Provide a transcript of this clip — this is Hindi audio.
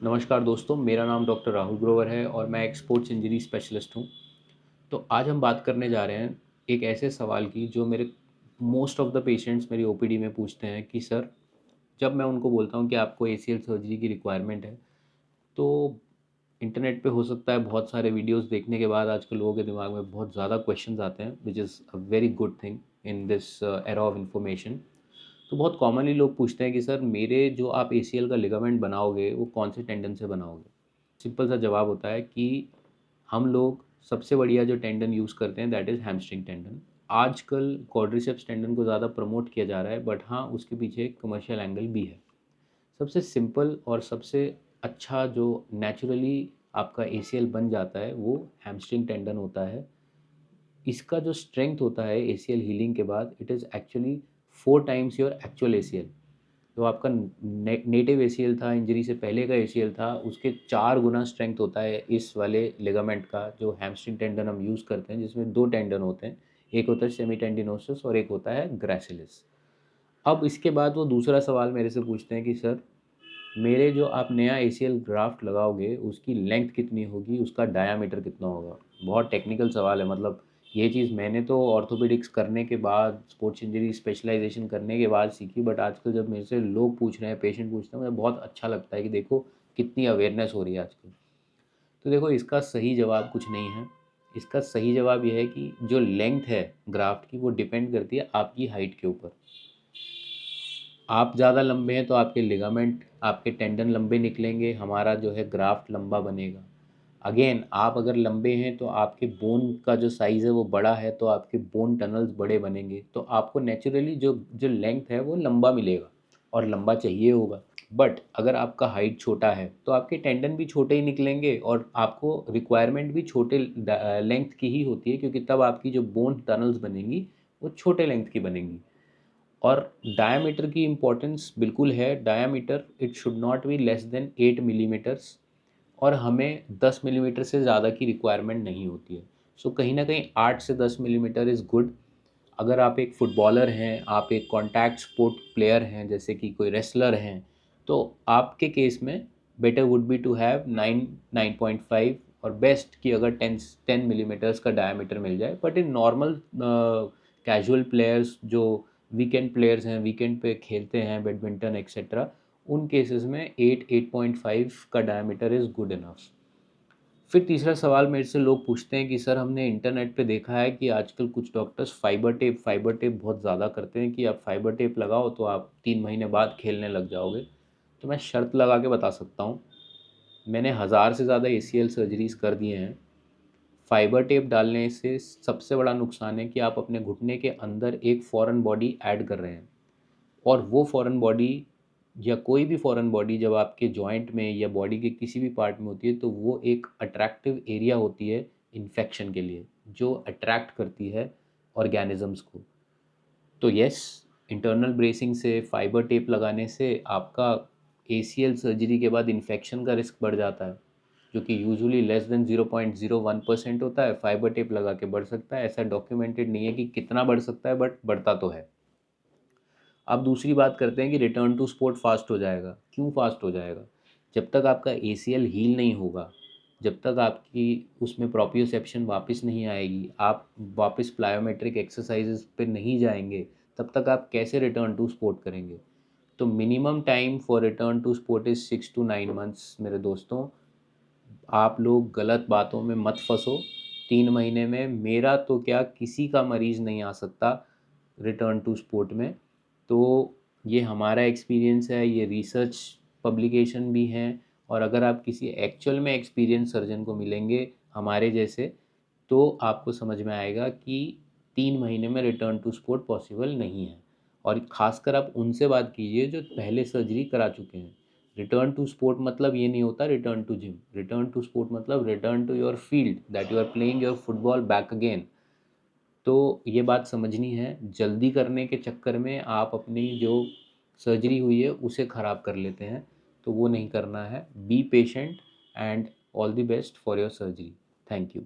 नमस्कार दोस्तों, मेरा नाम डॉक्टर राहुल ग्रोवर है और मैं एक स्पोर्ट्स इंजरी स्पेशलिस्ट हूँ। तो आज हम बात करने जा रहे हैं एक ऐसे सवाल की जो मेरे मोस्ट ऑफ द पेशेंट्स मेरी ओपीडी में पूछते हैं कि सर, जब मैं उनको बोलता हूँ कि आपको एसीएल सर्जरी की रिक्वायरमेंट है, तो इंटरनेट पे हो सकता है बहुत सारे वीडियोस देखने के बाद आजकल लोगों के दिमाग में बहुत ज़्यादा क्वेश्चंस आते हैं, which is a very good thing in this era of information. तो बहुत कॉमनली लोग पूछते हैं कि सर, मेरे जो आप एसीएल का लिगामेंट बनाओगे वो कौन से टेंडन से बनाओगे। सिंपल सा जवाब होता है कि हम लोग सबसे बढ़िया जो टेंडन यूज़ करते हैं दैट इज़ हैमस्ट्रिंग टेंडन। आजकल क्वाड्रिसेप्स टेंडन को ज़्यादा प्रमोट किया जा रहा है, बट हाँ, उसके पीछे एक कमर्शियल एंगल भी है। सबसे सिंपल और सबसे अच्छा जो नेचुरली आपका एसीएल बन जाता है वो हैमस्ट्रिंग टेंडन होता है। इसका जो स्ट्रेंथ होता है एसीएल हीलिंग के बाद, it is actually 4 times your actual ACL. जो आपका नेटिव एसीएल था, इंजरी से पहले का एसीएल था, उसके 4 गुना स्ट्रेंथ होता है इस वाले लिगामेंट का जो हैमस्ट्रिंग टेंडन हम यूज़ करते हैं, जिसमें 2 टेंडन होते हैं। एक होता है सेमीटेंडिनोसस और एक होता है ग्रैसिलिस। अब इसके बाद वो दूसरा सवाल मेरे से पूछते हैं कि सर, मेरे जो आप नया एसीएल ग्राफ्ट लगाओगे उसकी लेंथ कितनी होगी, उसका डायामीटर कितना होगा। बहुत टेक्निकल सवाल है, मतलब ये चीज़ मैंने तो ऑर्थोपेडिक्स करने के बाद, स्पोर्ट्स इंजरी स्पेशलाइजेशन करने के बाद सीखी, बट आजकल जब मेरे से लोग पूछ रहे हैं, पेशेंट पूछते हैं, मुझे बहुत अच्छा लगता है कि देखो कितनी अवेयरनेस हो रही है आजकल। तो देखो, इसका सही जवाब कुछ नहीं है। इसका सही जवाब यह है कि जो लेंथ है ग्राफ्ट की वो डिपेंड करती है आपकी हाइट के ऊपर। आप ज़्यादा लंबे हैं तो आपके लिगामेंट, आपके टेंडन लंबे निकलेंगे, हमारा जो है ग्राफ्ट लंबा बनेगा। अगेन, आप अगर लंबे हैं तो आपके बोन का जो साइज़ है वो बड़ा है, तो आपके बोन टनल्स बड़े बनेंगे, तो आपको नेचुरली जो जो लेंथ है वो लंबा मिलेगा और लंबा चाहिए होगा। बट अगर आपका हाइट छोटा है तो आपके टेंडन भी छोटे ही निकलेंगे और आपको रिक्वायरमेंट भी छोटे लेंथ की ही होती है, क्योंकि तब आपकी जो बोन टनल्स बनेंगी वो छोटे लेंथ की बनेंगी। और डायामीटर की इम्पोर्टेंस बिल्कुल है। Diameter it should not be less than 8 millimetres, और हमें 10 मिलीमीटर से ज़्यादा की रिक्वायरमेंट नहीं होती है। सो कहीं ना कहीं 8 से 10 मिलीमीटर इज़ गुड। अगर आप एक फुटबॉलर हैं, आप एक कॉन्टैक्ट स्पोर्ट प्लेयर हैं, जैसे कि कोई रेसलर हैं, तो आपके केस में better would be to have 9.5, और बेस्ट कि अगर 10 मिलीमीटर्स का डायमीटर मिल जाए। But in normal casual players जो वीकेंड प्लेयर्स हैं, वीकेंड पे खेलते हैं बैडमिंटन एक्सेट्रा, उन केसेस में 8.5 का डायमीटर इज़ गुड इनफ। फिर तीसरा सवाल मेरे से लोग पूछते हैं कि सर, हमने इंटरनेट पे देखा है कि आजकल कुछ डॉक्टर्स फाइबर टेप बहुत ज़्यादा करते हैं कि आप फाइबर टेप लगाओ तो आप 3 महीने बाद खेलने लग जाओगे। तो मैं शर्त लगा के बता सकता हूँ, मैंने 1000 से ज़्यादा एसीएल सर्जरीज़ कर दिए हैं। फाइबर टेप डालने से सबसे बड़ा नुकसान है कि आप अपने घुटने के अंदर एक फॉरेन बॉडी ऐड कर रहे हैं, और वो फॉरेन बॉडी या कोई भी फॉरेन बॉडी जब आपके जॉइंट में या बॉडी के किसी भी पार्ट में होती है, तो वो एक अट्रैक्टिव एरिया होती है इन्फेक्शन के लिए, जो अट्रैक्ट करती है ऑर्गेनिजम्स को। तो यस, इंटरनल ब्रेसिंग से, फाइबर टेप लगाने से आपका एसीएल सर्जरी के बाद इन्फेक्शन का रिस्क बढ़ जाता है, जो कि यूजुअली लेस देन 0.01% होता है। फाइबर टेप लगा के बढ़ सकता है, ऐसा डॉक्यूमेंटेड नहीं है कि कितना बढ़ सकता है, बट बढ़ता तो है। अब दूसरी बात करते हैं कि रिटर्न टू स्पोर्ट फास्ट हो जाएगा। क्यों फास्ट हो जाएगा? जब तक आपका एसीएल हील नहीं होगा, जब तक आपकी उसमें प्रोप्रियोसेप्शन वापस नहीं आएगी, आप वापस प्लायोमेट्रिक एक्सरसाइजेज पे नहीं जाएंगे, तब तक आप कैसे रिटर्न टू स्पोर्ट करेंगे। तो minimum time for return to sport is 6 to 9 months। मेरे दोस्तों, आप लोग गलत बातों में मत फंसो। 3 महीने में मेरा तो क्या, किसी का मरीज़ नहीं आ सकता रिटर्न टू स्पोर्ट में। तो ये हमारा एक्सपीरियंस है, ये रिसर्च पब्लिकेशन भी हैं। और अगर आप किसी एक्चुअल में एक्सपीरियंस सर्जन को मिलेंगे हमारे जैसे, तो आपको समझ में आएगा कि 3 महीने में रिटर्न टू स्पोर्ट पॉसिबल नहीं है। और ख़ासकर आप उनसे बात कीजिए जो पहले सर्जरी करा चुके हैं। रिटर्न टू स्पोर्ट मतलब ये नहीं होता return to gym. Return to sport मतलब return to your field, that you are playing your football back again. तो ये बात समझनी है। जल्दी करने के चक्कर में आप अपनी जो सर्जरी हुई है उसे ख़राब कर लेते हैं, तो वो नहीं करना है। Be patient and all the best for your surgery. Thank you.